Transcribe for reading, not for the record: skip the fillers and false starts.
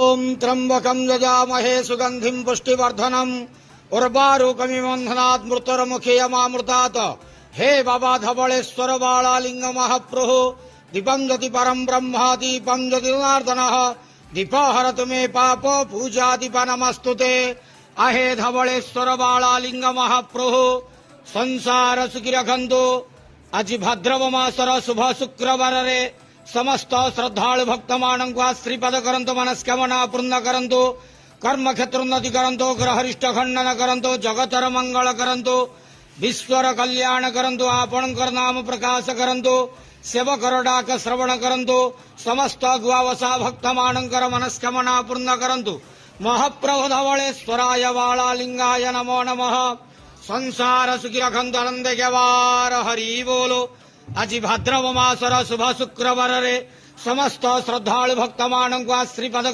ओम त्र्यंबकं यजामहे सुगंधिं पुष्टिवर्धनम् उर्वारुकमिव बन्धनात् मृत्युर्मुखेयमामृतात्। हे बाबा धवलेश्वर बालालिंग महाप्रभु दीपं ज्योति परम ब्रह्म दीपं ज्योति जनार्दनः दीप हरतु मे पाप पूजा दीप नमस्तुते। आहे धवलेश्वर बालालिंग महाप्रभु संसार सुखी रखंतु। आज भाद्रव मासर शुभ शुक्रवार रे समस्त श्रद्धालु भक्त मानक श्रीपद करंतु मनस्कामना पूर्ण करंतु कर्म क्षेत्रोन्नति करंतु ग्रहरिष्ट खंडन करंतु जगतर मंगल करंतु विश्वर कल्याण करंतु आपणकर नाम प्रकाश करंतु सेवकर डाक श्रवण करंतु समस्त गुआवसा भक्त मानकर मनस्कामना पूर्ण करंतु। महाप्रभु धवलेश्वराय बालालिंगाय नमो नमः। संसार सुखी रखंतु आनंद केवार हरि बोलो। आज भाद्रव मासर शुभ शुक्रवार रे समस्त श्रद्धालु भक्त मानक श्रीपद